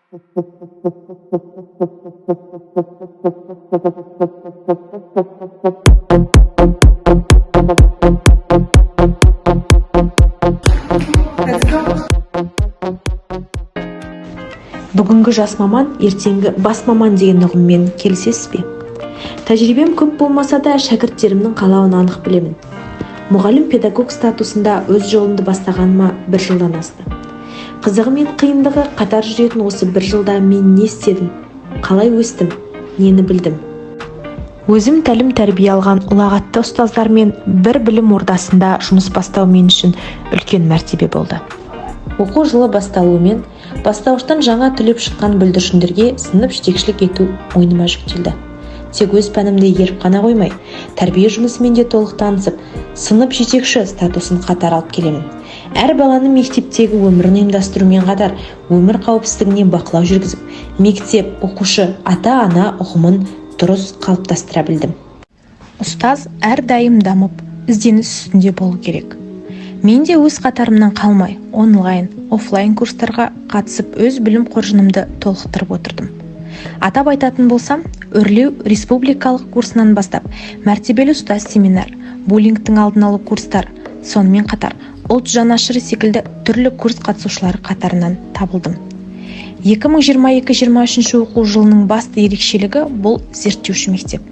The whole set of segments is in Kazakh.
Бүгінгі жас маман, ертеңгі бас маман деген ұғыммен келісесіз бе? Тәжірибем көп болмаса да шәкірттерімнің қалауын анық білемін. Мұғалім педагог статусында өз жолымды бастағаныма 1 жылдан асты. Қызығы мен қиындығы қатар жүретін осы 1 жылда мен не істедім, қалай өстім, нені білдім. Өзім тәлім тәрбие алған ұлағатты ұстаздармен бір білім ордасында жұмыс бастау мен үшін үлкен мәртебе болды. Оқу жылы басталуымен бастауыштан жаңа түлеп шыққан бүлдіршіндерге сынып жетекшілік ету мойныма жүктелді. Тек өз пәнімді игеріп қана қоймай, тәрбие жұмысымен де толық танысып, сынып жетекші статусын қатар алып келемін. Әр баланың мектептегі өмірін ұйымдастырумен қатар, өмір қауіпсіздігіне бақылау жүргізіп, мектеп, оқушы, ата-ана ұғымын дұрыс қалыптастыра білдім. Ұстаз әрдайым дамып, ізденіс үстінде болу керек. Мен де өз қатарымнан қалмай, онлайн, офлайн курстарға қатысып, өз білім қоржынымды толықтырып отырдым. Атап айтатын болсам, өрлеу республикалық курсынан бастап, мәртебелі ұстаз семинар, буллингтің алдын алу курстар, сонымен қатар ұлт жанашыры секілді түрлі курс қатысушылары қатарынан табылдым. 2022-23 оқу жылының басты ерекшелігі бұл зерттеуші мектеп.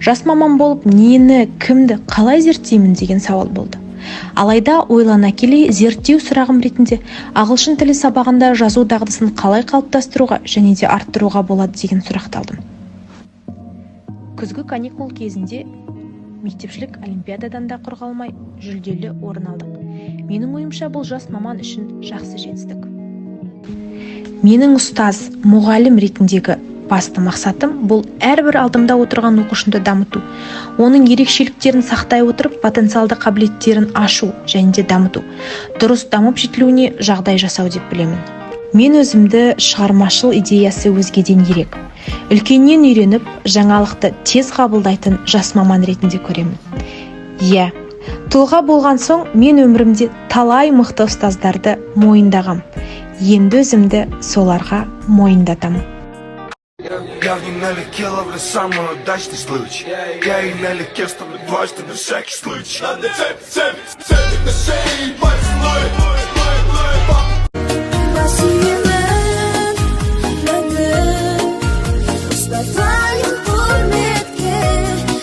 Жас маман болып, нені, кімді, қалай зерттеймін деген сауал болды. Алайда ойлана келе зерттеу сұрағым ретінде ағылшын тілі сабағында жазу дағдысын қалай қалыптастыруға және де арттыруға болады деген сұрақталдым. Күзгі каникул кезінде мектепшілік олимпиададан да құр қалмай жүлделі орын алдық. Менің ойымша бұл жас маман үшін жақсы жетістік. Менің ұстаз, мұғалім ретіндегі басты мақсатым бұл әрбір алдымда отырған оқушымды дамыту, оның ерекшеліктерін сақтай отырып, потенциалды қабілеттерін ашу және де дамыту, дұрыс дамып жетілуіне жағдай жасау деп білемін. Мен өзімді шығармашыл идеясы өзгеден ерек, үлкеннен үйреніп, жаңалықты тез қабылдайтын жас маман ретінде көремін. Иә, тұлға болған соң мен өмірімде талай мықты ұстаздарды мойындағам. Енді өзімді соларға мойындатамын. Я в ней налетел, в самый удачный случай. Я ей налетел, чтобы дважды на всякий случай. Надо цепь на шее, пальцы ловит.